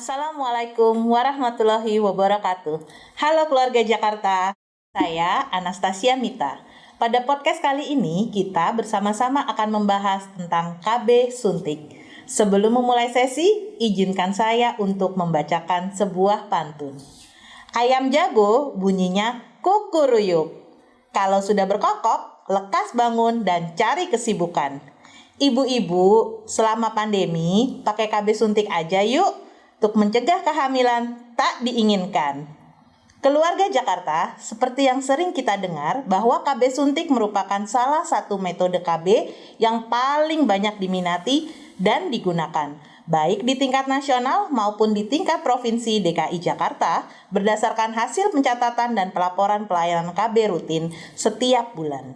Assalamualaikum warahmatullahi wabarakatuh. Halo keluarga Jakarta, saya Anastasia Mita. Pada podcast kali ini kita bersama-sama akan membahas tentang KB suntik. Sebelum memulai sesi, izinkan saya untuk membacakan sebuah pantun. Ayam jago bunyinya kukuruyuk. Kalau sudah berkokok, lekas bangun dan cari kesibukan. Ibu-ibu, selama pandemi, pakai KB suntik aja yuk untuk mencegah kehamilan tak diinginkan. Keluarga Jakarta, seperti yang sering kita dengar bahwa KB suntik merupakan salah satu metode KB yang paling banyak diminati dan digunakan, baik di tingkat nasional maupun di tingkat Provinsi DKI Jakarta berdasarkan hasil pencatatan dan pelaporan pelayanan KB rutin setiap bulan.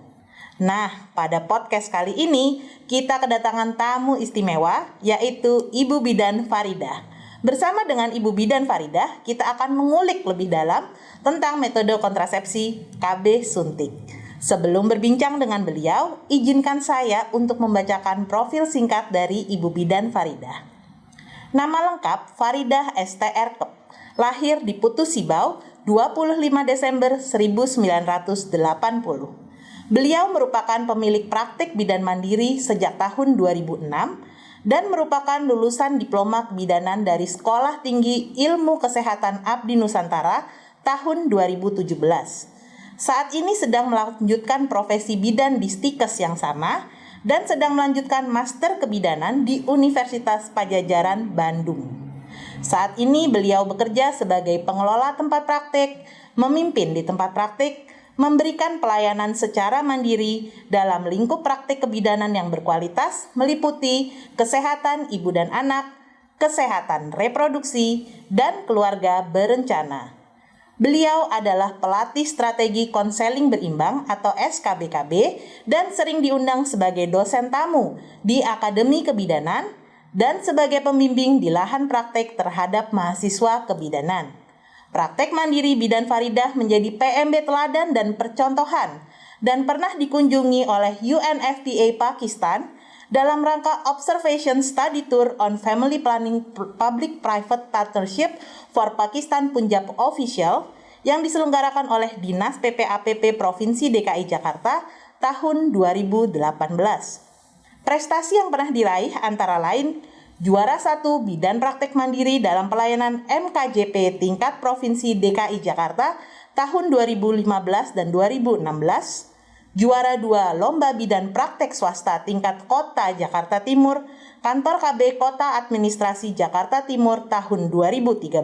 Nah, pada podcast kali ini kita kedatangan tamu istimewa yaitu Ibu Bidan Faridah. Bersama dengan Ibu Bidan Faridah, kita akan mengulik lebih dalam tentang metode kontrasepsi KB suntik. Sebelum berbincang dengan beliau, izinkan saya untuk membacakan profil singkat dari Ibu Bidan Faridah. Nama lengkap Faridah STR Kep, lahir di Putu Sibau 25 Desember 1980. Beliau merupakan pemilik praktik bidan mandiri sejak tahun 2006 dan merupakan lulusan diploma kebidanan dari Sekolah Tinggi Ilmu Kesehatan Abdi Nusantara tahun 2017. Saat ini sedang melanjutkan profesi bidan di Stikes yang sama dan sedang melanjutkan master kebidanan di Universitas Padjadjaran Bandung. Saat ini beliau bekerja sebagai pengelola tempat praktik, memimpin di tempat praktik, memberikan pelayanan secara mandiri dalam lingkup praktik kebidanan yang berkualitas meliputi kesehatan ibu dan anak, kesehatan reproduksi, dan keluarga berencana. Beliau adalah pelatih strategi konseling berimbang atau SKBKB dan sering diundang sebagai dosen tamu di Akademi Kebidanan dan sebagai pembimbing di lahan praktek terhadap mahasiswa kebidanan. Praktek mandiri Bidan Faridah menjadi PMB teladan dan percontohan dan pernah dikunjungi oleh UNFPA Pakistan dalam rangka Observation Study Tour on Family Planning Public-Private Partnership for Pakistan Punjab Official yang diselenggarakan oleh Dinas PPAPP Provinsi DKI Jakarta tahun 2018. Prestasi yang pernah diraih antara lain juara 1 bidan praktek mandiri dalam pelayanan MKJP tingkat Provinsi DKI Jakarta tahun 2015 dan 2016, juara 2 lomba bidan praktek swasta tingkat Kota Jakarta Timur, Kantor KB Kota Administrasi Jakarta Timur tahun 2013,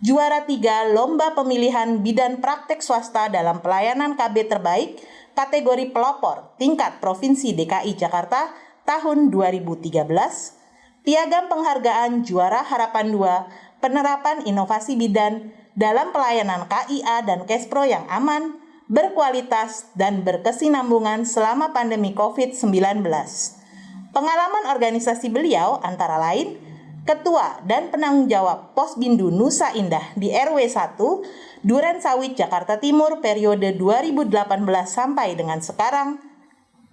juara 3 lomba pemilihan bidan praktek swasta dalam pelayanan KB terbaik kategori pelopor tingkat Provinsi DKI Jakarta tahun 2013, Piagam Penghargaan Juara Harapan 2 Penerapan Inovasi Bidan dalam Pelayanan KIA dan Kespro yang aman, berkualitas, dan berkesinambungan selama pandemi COVID-19. Pengalaman organisasi beliau antara lain Ketua dan Penanggung Jawab Posbindu Nusa Indah di RW 1 Duren Sawit Jakarta Timur periode 2018 sampai dengan sekarang,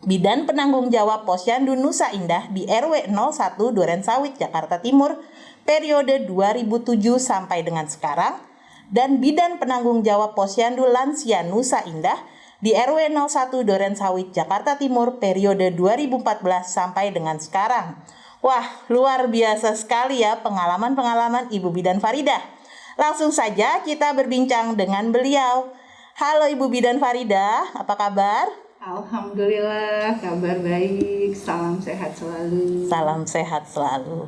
Bidan Penanggung Jawab Posyandu Nusa Indah di RW 01 Duren Sawit Jakarta Timur periode 2007 sampai dengan sekarang, dan Bidan Penanggung Jawab Posyandu Lansia Nusa Indah di RW 01 Duren Sawit Jakarta Timur periode 2014 sampai dengan sekarang. Wah, luar biasa sekali ya pengalaman-pengalaman Ibu Bidan Faridah. Langsung saja kita berbincang dengan beliau. Halo Ibu Bidan Faridah, apa kabar? Alhamdulillah, kabar baik, salam sehat selalu. Salam sehat selalu.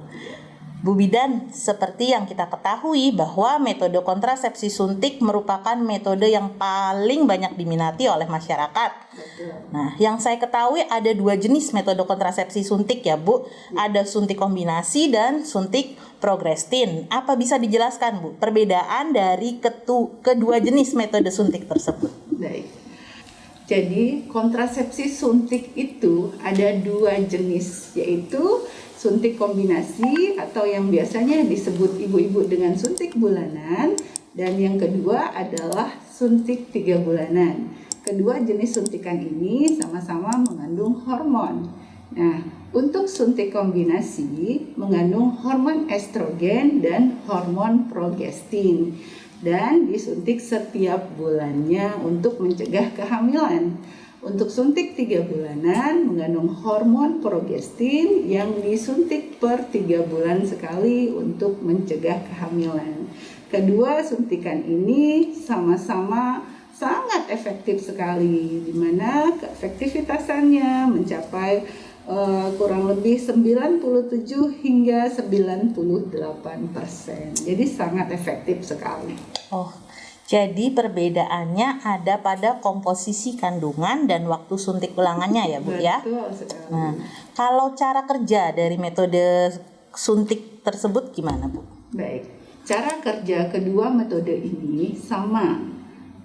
Bu Bidan, seperti yang kita ketahui bahwa metode kontrasepsi suntik merupakan metode yang paling banyak diminati oleh masyarakat. Betul. Nah, yang saya ketahui ada 2 jenis metode kontrasepsi suntik ya Bu. Ada suntik kombinasi dan suntik progestin. Apa bisa dijelaskan Bu perbedaan dari kedua jenis metode suntik tersebut? Baik. Jadi kontrasepsi suntik itu ada 2 jenis, yaitu suntik kombinasi atau yang biasanya disebut ibu-ibu dengan suntik bulanan, dan yang kedua adalah suntik 3 bulanan. Kedua jenis suntikan ini sama-sama mengandung hormon. Nah, untuk suntik kombinasi mengandung hormon estrogen dan hormon progestin dan disuntik setiap bulannya untuk mencegah kehamilan. Untuk suntik 3 bulanan mengandung hormon progestin yang disuntik per 3 bulan sekali untuk mencegah kehamilan. Kedua suntikan ini sama-sama sangat efektif sekali, di mana keefektivitasannya mencapai kurang lebih 97 hingga 98%. Jadi sangat efektif sekali. Oh, jadi perbedaannya ada pada komposisi kandungan dan waktu suntik ulangannya ya Bu ya? Betul sekali. Nah, kalau cara kerja dari metode suntik tersebut gimana Bu? Baik, cara kerja kedua metode ini sama.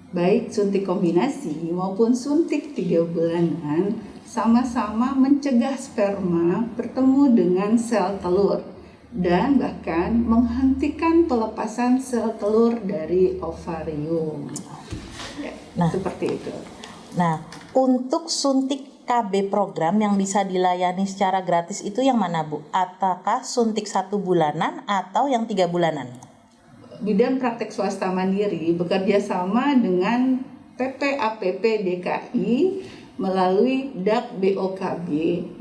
Baik suntik kombinasi maupun suntik 3 bulanan sama-sama mencegah sperma bertemu dengan sel telur dan bahkan menghentikan pelepasan sel telur dari ovarium. Ya, seperti itu. Nah, untuk suntik KB program yang bisa dilayani secara gratis itu yang mana Bu? Apakah suntik 1 bulanan atau yang 3 bulanan? Bidan Praktek Swasta Mandiri bekerja sama dengan PPAPP DKI melalui DAK BOKB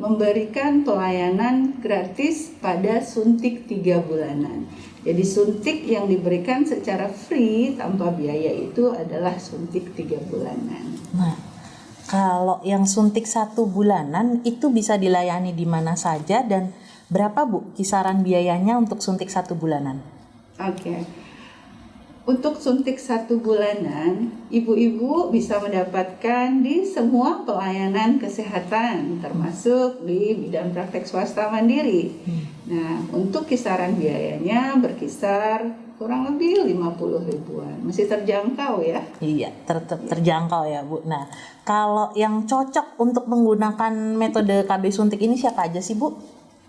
memberikan pelayanan gratis pada suntik 3 bulanan. Jadi suntik yang diberikan secara free tanpa biaya itu adalah suntik 3 bulanan. Nah, kalau yang suntik 1 bulanan itu bisa dilayani di mana saja dan berapa Bu kisaran biayanya untuk suntik 1 bulanan? Oke. Untuk suntik 1 bulanan, ibu-ibu bisa mendapatkan di semua pelayanan kesehatan, termasuk di Bidan Praktek Swasta Mandiri. Nah, untuk kisaran biayanya berkisar kurang lebih 50 ribuan. Masih terjangkau ya? Iya, terjangkau ya Bu. Nah, kalau yang cocok untuk menggunakan metode KB suntik ini siapa aja sih Bu?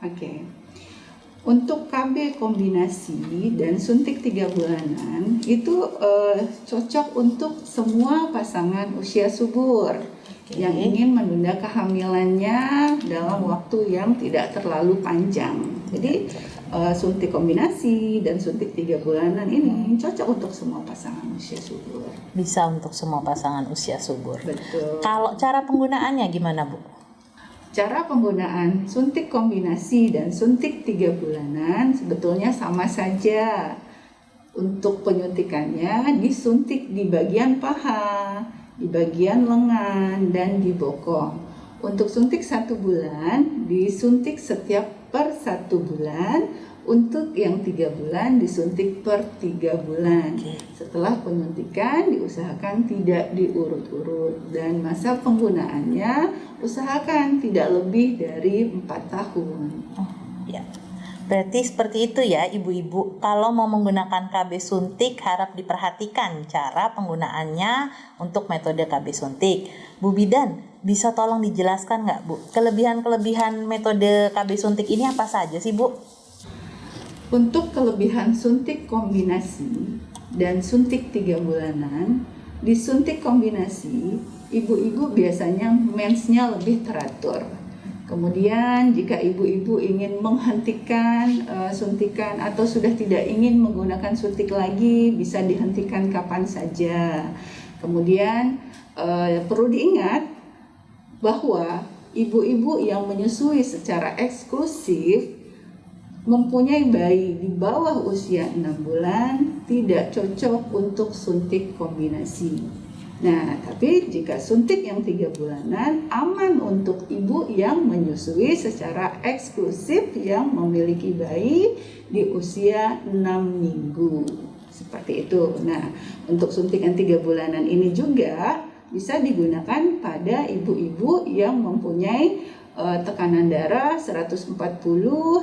Oke. Untuk KB kombinasi dan suntik 3 bulanan itu cocok untuk semua pasangan usia subur yang ingin menunda kehamilannya dalam waktu yang tidak terlalu panjang. Jadi suntik kombinasi dan suntik 3 bulanan ini cocok untuk semua pasangan usia subur. Bisa untuk semua pasangan usia subur. Betul. Kalau cara penggunaannya gimana Bu? Cara penggunaan suntik kombinasi dan suntik 3 bulanan sebetulnya sama saja. Untuk penyuntikannya disuntik di bagian paha, di bagian lengan, dan di bokong. Untuk suntik 1 bulan disuntik setiap per 1 bulan. Untuk yang 3 bulan disuntik per 3 bulan. Setelah penyuntikan diusahakan tidak diurut-urut dan masa penggunaannya usahakan tidak lebih dari 4 tahun. Oh, ya. Berarti seperti itu ya ibu-ibu. Kalau mau menggunakan KB suntik harap diperhatikan cara penggunaannya untuk metode KB suntik. Bu Bidan, bisa tolong dijelaskan nggak Bu? Kelebihan-kelebihan metode KB suntik ini apa saja sih Bu? Untuk kelebihan suntik kombinasi dan suntik 3 bulanan, di suntik kombinasi, ibu-ibu biasanya mensnya lebih teratur. Kemudian jika ibu-ibu ingin menghentikan suntikan atau sudah tidak ingin menggunakan suntik lagi, bisa dihentikan kapan saja. Kemudian perlu diingat bahwa ibu-ibu yang menyusui secara eksklusif mempunyai bayi di bawah usia 6 bulan tidak cocok untuk suntik kombinasi. Nah, tapi jika suntik yang 3 bulanan aman untuk ibu yang menyusui secara eksklusif yang memiliki bayi di usia 6 minggu. Seperti itu. Nah, untuk suntikan 3 bulanan ini juga bisa digunakan pada ibu-ibu yang mempunyai tekanan darah 140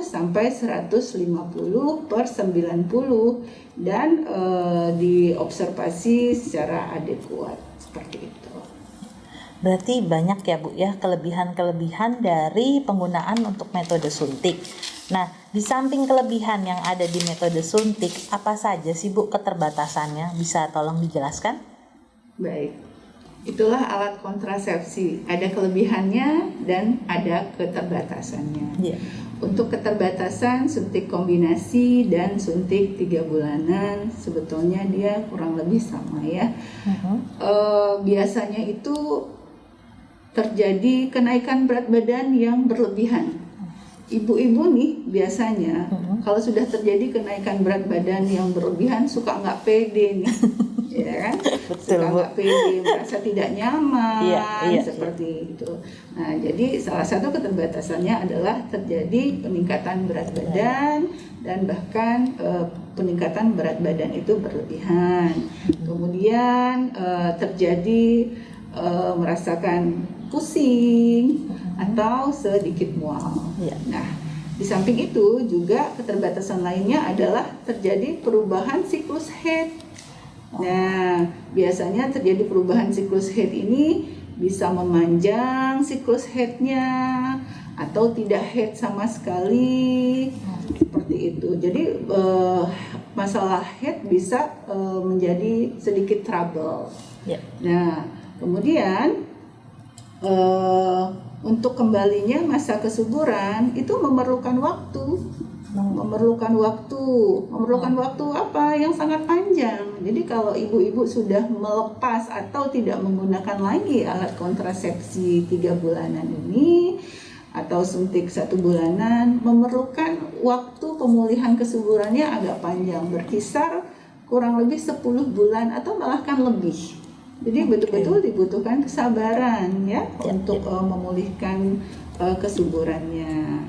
sampai 150 per 90 dan diobservasi secara adekuat seperti itu. Berarti banyak ya Bu ya kelebihan-kelebihan dari penggunaan untuk metode suntik. Nah, di samping kelebihan yang ada di metode suntik, apa saja sih Bu keterbatasannya? Bisa tolong dijelaskan? Baik. Itulah alat kontrasepsi. Ada kelebihannya dan ada keterbatasannya. Iya. Untuk keterbatasan suntik kombinasi dan suntik 3 bulanan sebetulnya dia kurang lebih sama ya. Biasanya itu terjadi kenaikan berat badan yang berlebihan. Ibu-ibu nih biasanya kalau sudah terjadi kenaikan berat badan yang berlebihan suka nggak pede nih, ya kan? Betul, Suka Bu. nggak pede, merasa tidak nyaman, Iya, seperti itu. Nah, jadi salah satu keterbatasannya adalah terjadi peningkatan berat badan dan bahkan peningkatan berat badan itu berlebihan. Kemudian terjadi merasakan pusing atau sedikit mual. Iya. Nah, di samping itu juga keterbatasan lainnya adalah terjadi perubahan siklus haid. Nah, biasanya terjadi perubahan siklus haid ini bisa memanjang siklus haidnya atau tidak haid sama sekali, seperti itu. Jadi masalah haid bisa menjadi sedikit trouble. Iya. Nah, kemudian untuk kembalinya masa kesuburan itu memerlukan waktu, memerlukan waktu apa yang sangat panjang. Jadi kalau ibu-ibu sudah melepas atau tidak menggunakan lagi alat kontrasepsi 3 bulanan ini atau suntik 1 bulanan, memerlukan waktu pemulihan kesuburannya agak panjang, berkisar kurang lebih 10 bulan atau bahkan lebih. Jadi betul-betul dibutuhkan kesabaran ya untuk memulihkan kesuburannya.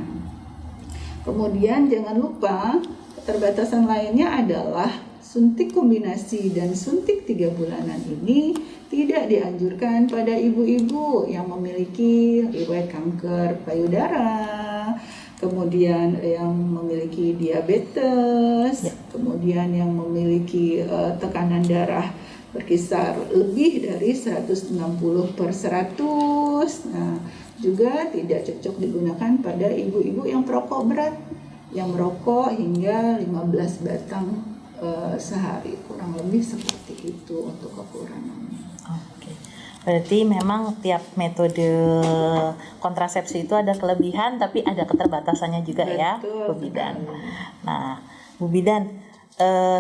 Kemudian jangan lupa keterbatasan lainnya adalah suntik kombinasi dan suntik 3 bulanan ini tidak dianjurkan pada ibu-ibu yang memiliki riwayat kanker payudara, kemudian yang memiliki diabetes, kemudian yang memiliki tekanan darah berkisar lebih dari 160/100. Nah, juga tidak cocok digunakan pada ibu-ibu yang perokok berat, yang merokok hingga 15 batang sehari, kurang lebih seperti itu untuk kekurangannya. Oke. Berarti memang tiap metode kontrasepsi itu ada kelebihan tapi ada keterbatasannya juga. Betul, ya, Bu Bidan. sekali. Nah, Bu Bidan,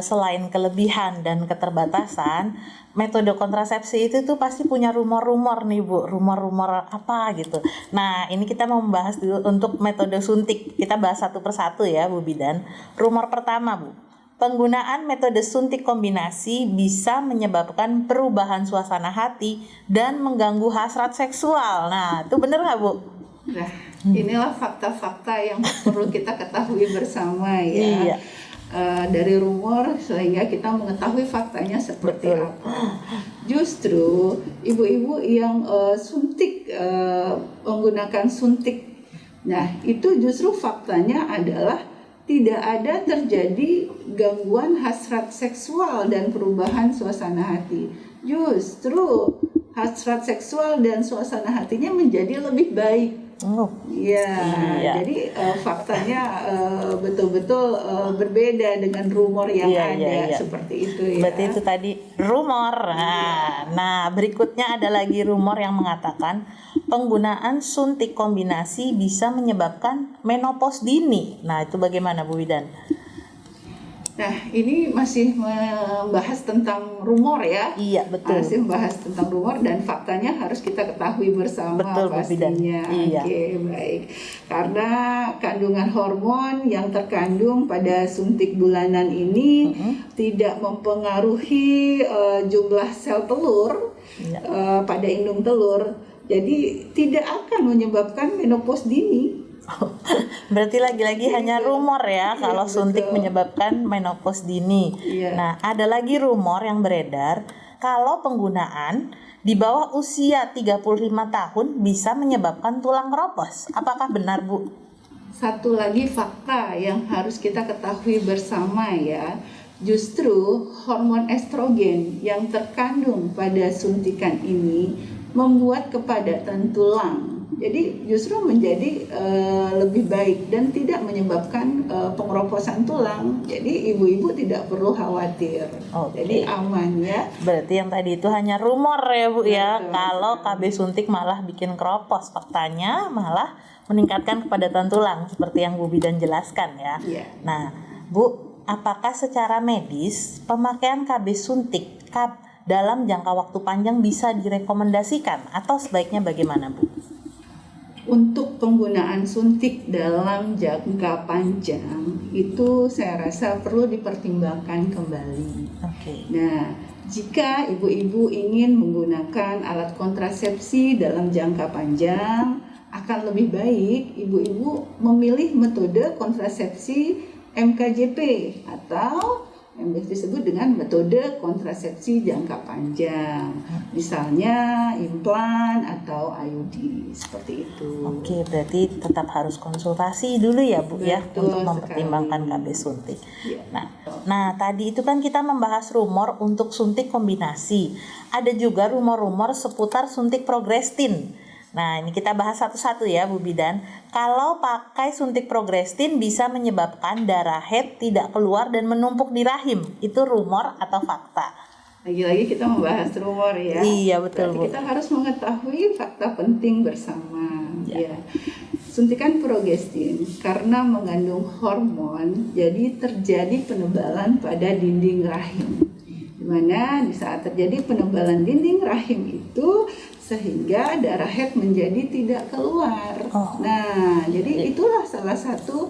selain kelebihan dan keterbatasan, metode kontrasepsi itu tuh pasti punya rumor-rumor nih, Bu. Rumor-rumor apa gitu. Nah, ini kita mau membahas dulu untuk metode suntik. Kita bahas satu persatu ya, Bu Bidan. Rumor pertama, Bu. Penggunaan metode suntik kombinasi bisa menyebabkan perubahan suasana hati dan mengganggu hasrat seksual. Nah, itu bener nggak, Bu? Nah, inilah fakta-fakta yang perlu kita ketahui bersama ya. Iya. Dari rumor sehingga kita mengetahui faktanya seperti Betul. apa. Justru ibu-ibu yang suntik menggunakan suntik, nah itu justru faktanya adalah tidak ada terjadi gangguan hasrat seksual dan perubahan suasana hati. Justru hasrat seksual dan suasana hatinya menjadi lebih baik. Oh. Ya, Iya. jadi faktanya betul-betul berbeda dengan rumor yang ada seperti itu ya. Berarti itu tadi rumor. Nah, berikutnya ada lagi rumor yang mengatakan penggunaan suntik kombinasi bisa menyebabkan menopause dini. Nah, itu bagaimana, Bu Widan? Nah, ini masih membahas tentang rumor ya. Iya, betul. Masih membahas tentang rumor dan faktanya harus kita ketahui bersama. Betul, Bu Bidan. pastinya. Iya. Oke, baik. Karena kandungan hormon yang terkandung pada suntik bulanan ini tidak mempengaruhi jumlah sel telur pada indung telur. Jadi tidak akan menyebabkan menopause dini. Berarti lagi-lagi hanya rumor ya kalau suntik betul. menyebabkan menopause dini. Iya. Nah, ada lagi rumor yang beredar kalau penggunaan di bawah usia 35 tahun bisa menyebabkan tulang keropos. Apakah benar, Bu? Satu lagi fakta yang harus kita ketahui bersama ya. Justru hormon estrogen yang terkandung pada suntikan ini membuat kepadatan tulang Jadi justru menjadi lebih baik dan tidak menyebabkan pengeroposan tulang. Jadi ibu-ibu tidak perlu khawatir. Oke. Jadi aman ya. Berarti yang tadi itu hanya rumor ya Bu ya. Betul. Kalau KB suntik malah bikin keropos, faktanya malah meningkatkan kepadatan tulang seperti yang Bu Bidan jelaskan ya. Iya. Nah, Bu, apakah secara medis pemakaian KB suntik dalam jangka waktu panjang bisa direkomendasikan atau sebaiknya bagaimana Bu? Untuk penggunaan suntik dalam jangka panjang itu saya rasa perlu dipertimbangkan kembali. Oke. Nah, jika ibu-ibu ingin menggunakan alat kontrasepsi dalam jangka panjang, akan lebih baik ibu-ibu memilih metode kontrasepsi MKJP atau yang disebut dengan metode kontrasepsi jangka panjang, misalnya implan atau IUD, seperti itu. Oke, berarti tetap harus konsultasi dulu ya Bu ya Betul untuk mempertimbangkan sekali. KB suntik. Ya. Nah, tadi itu kan kita membahas rumor untuk suntik kombinasi. Ada juga rumor-rumor seputar suntik progrestin. Nah, ini kita bahas satu-satu ya Bu Bidan. Kalau pakai suntik progrestin bisa menyebabkan darah head tidak keluar dan menumpuk di rahim. Itu rumor atau fakta? Lagi-lagi kita membahas rumor ya. Iya, betul, Berarti Bu. kita harus mengetahui fakta penting bersama. Ya. Ya. Suntikan progestin karena mengandung hormon, jadi terjadi penebalan pada dinding rahim. Di mana di saat terjadi penebalan dinding rahim itu sehingga darah head menjadi tidak keluar. Oh. Nah, jadi itulah salah satu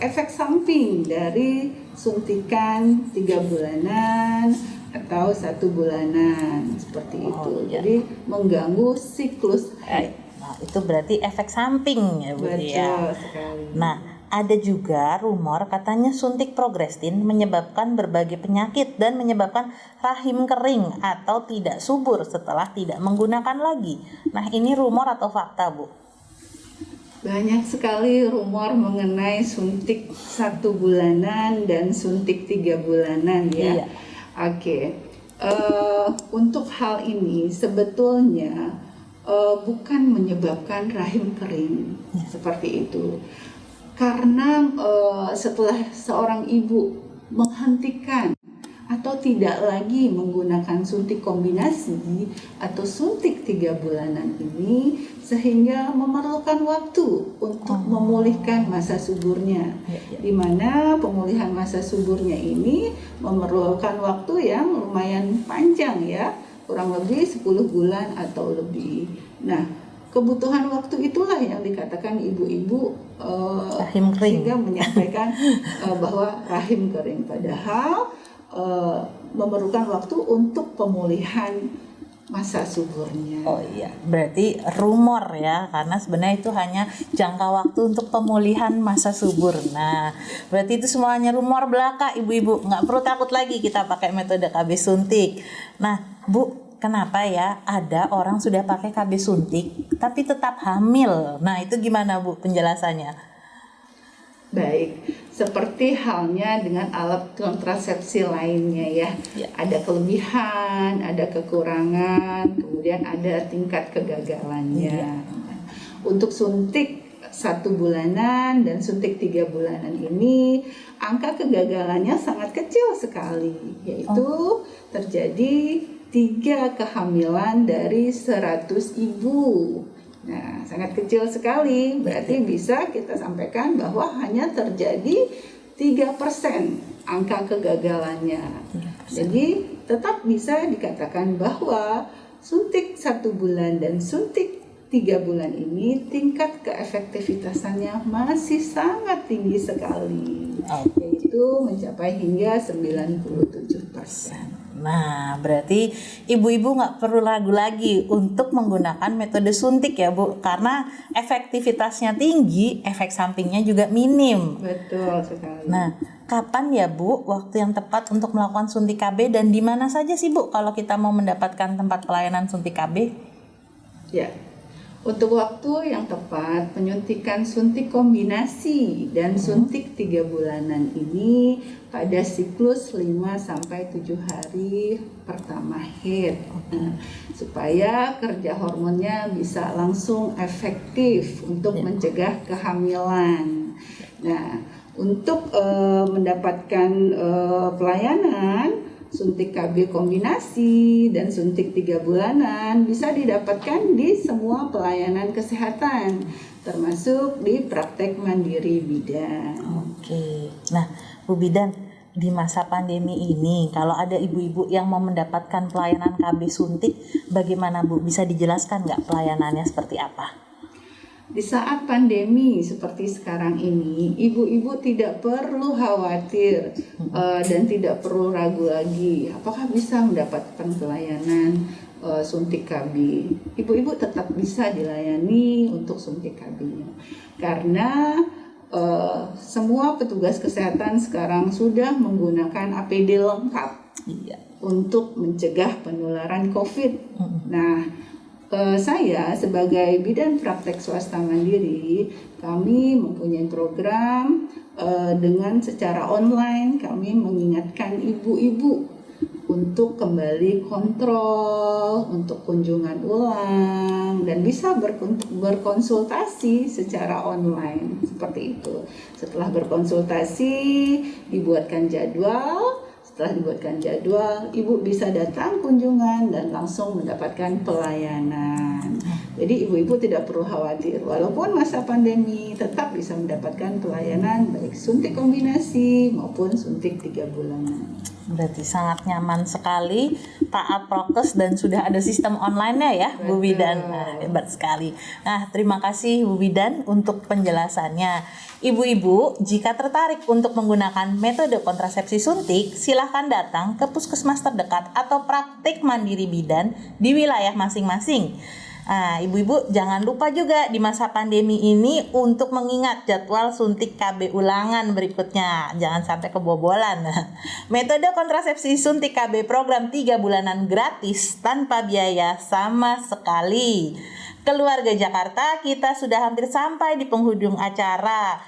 efek samping dari suntikan 3 bulanan atau 1 bulanan seperti itu. iya. Jadi mengganggu siklus head. Nah, itu berarti efek samping ya Bu Betul ya. sekali. Nah, ada juga rumor katanya suntik progrestin menyebabkan berbagai penyakit dan menyebabkan rahim kering atau tidak subur setelah tidak menggunakan lagi. Nah, ini rumor atau fakta, Bu? Banyak sekali rumor mengenai suntik 1 bulanan dan suntik 3 bulanan ya. Iya. Oke. Untuk hal ini sebetulnya bukan menyebabkan rahim kering seperti itu. Karena setelah seorang ibu menghentikan atau tidak lagi menggunakan suntik kombinasi atau suntik 3 bulanan ini, sehingga memerlukan waktu untuk memulihkan masa suburnya. Di mana pemulihan masa suburnya ini memerlukan waktu yang lumayan panjang ya, kurang lebih 10 bulan atau lebih. Nah, kebutuhan waktu itulah yang dikatakan ibu-ibu Rahim kering. sehingga menyampaikan bahwa rahim kering, padahal memerlukan waktu untuk pemulihan masa suburnya. Oh iya, berarti rumor ya, karena sebenarnya itu hanya jangka waktu untuk pemulihan masa subur. Nah, berarti itu semuanya rumor belaka ibu-ibu, nggak perlu takut lagi kita pakai metode KB suntik. Nah, Bu, kenapa ya ada orang sudah pakai KB suntik tapi tetap hamil? Nah, itu gimana Bu penjelasannya? Baik, seperti halnya dengan alat kontrasepsi lainnya ya. Ada kelebihan, ada kekurangan, kemudian ada tingkat kegagalannya. Untuk suntik 1 bulanan dan suntik 3 bulanan ini, angka kegagalannya sangat kecil sekali, yaitu terjadi 3 kehamilan dari 100 ibu. Nah, sangat kecil sekali, berarti bisa kita sampaikan bahwa hanya terjadi 3% angka kegagalannya. Jadi tetap bisa dikatakan bahwa suntik 1 bulan dan suntik 3 bulan ini tingkat keefektivitasannya masih sangat tinggi sekali, yaitu mencapai hingga 97%. Nah, berarti ibu-ibu nggak perlu ragu lagi untuk menggunakan metode suntik ya Bu, karena efektivitasnya tinggi, efek sampingnya juga minim. Betul sekali. Nah, kapan ya Bu waktu yang tepat untuk melakukan suntik KB dan di mana saja sih Bu kalau kita mau mendapatkan tempat pelayanan suntik KB? Ya, Untuk waktu yang tepat, penyuntikan suntik kombinasi dan suntik 3 bulanan ini pada siklus 5-7 hari pertama haid. Supaya kerja hormonnya bisa langsung efektif untuk mencegah kehamilan. Nah, untuk mendapatkan pelayanan suntik KB kombinasi dan suntik 3 bulanan bisa didapatkan di semua pelayanan kesehatan, termasuk di praktek mandiri bidan. Oke, nah Bu Bidan, di masa pandemi ini kalau ada ibu-ibu yang mau mendapatkan pelayanan KB suntik, bagaimana Bu? Bisa dijelaskan nggak pelayanannya seperti apa? Di saat pandemi seperti sekarang ini, ibu-ibu tidak perlu khawatir dan tidak perlu ragu lagi apakah bisa mendapatkan pelayanan suntik KB. Ibu-ibu tetap bisa dilayani untuk suntik KB-nya karena semua petugas kesehatan sekarang sudah menggunakan APD lengkap untuk mencegah penularan COVID. Nah, saya sebagai bidan praktek swasta mandiri, kami mempunyai program dengan secara online kami mengingatkan ibu-ibu untuk kembali kontrol, untuk kunjungan ulang dan bisa berkonsultasi secara online seperti itu. Setelah berkonsultasi dibuatkan jadwal. Setelah dibuatkan jadwal, ibu bisa datang kunjungan dan langsung mendapatkan pelayanan. Jadi ibu-ibu tidak perlu khawatir, walaupun masa pandemi tetap bisa mendapatkan pelayanan baik suntik kombinasi maupun suntik 3 bulanan. Berarti sangat nyaman sekali, taat prokes dan sudah ada sistem online-nya ya. Betul. Bu Bidan. Nah, hebat sekali. Nah, terima kasih Bu Bidan untuk penjelasannya. Ibu-ibu, jika tertarik untuk menggunakan metode kontrasepsi suntik, silahkan datang ke puskesmas terdekat atau praktik mandiri bidan di wilayah masing-masing. Nah, ibu-ibu jangan lupa juga di masa pandemi ini untuk mengingat jadwal suntik KB ulangan berikutnya. Jangan sampai kebobolan. Metode kontrasepsi suntik KB program 3 bulanan gratis tanpa biaya sama sekali. Keluarga Jakarta, kita sudah hampir sampai di penghujung acara.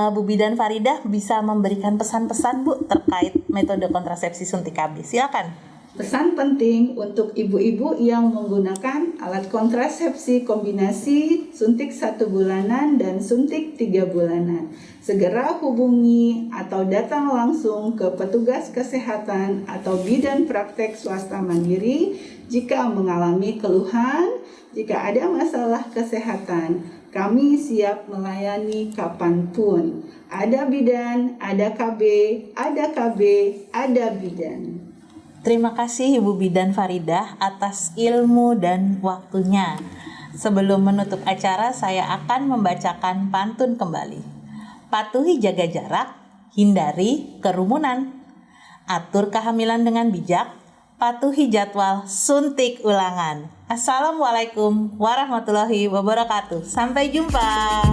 Bu Bidan Faridah bisa memberikan pesan-pesan Bu terkait metode kontrasepsi suntik KB. Silakan. Pesan penting untuk ibu-ibu yang menggunakan alat kontrasepsi kombinasi suntik 1 bulanan dan suntik 3 bulanan. Segera hubungi atau datang langsung ke petugas kesehatan atau bidan praktek swasta mandiri jika mengalami keluhan, jika ada masalah kesehatan. Kami siap melayani kapanpun. Ada bidan, ada KB, ada bidan. Terima kasih Ibu Bidan Faridah atas ilmu dan waktunya. Sebelum menutup acara, saya akan membacakan pantun kembali. Patuhi jaga jarak, hindari kerumunan. Atur kehamilan dengan bijak, patuhi jadwal suntik ulangan. Assalamualaikum warahmatullahi wabarakatuh. Sampai jumpa.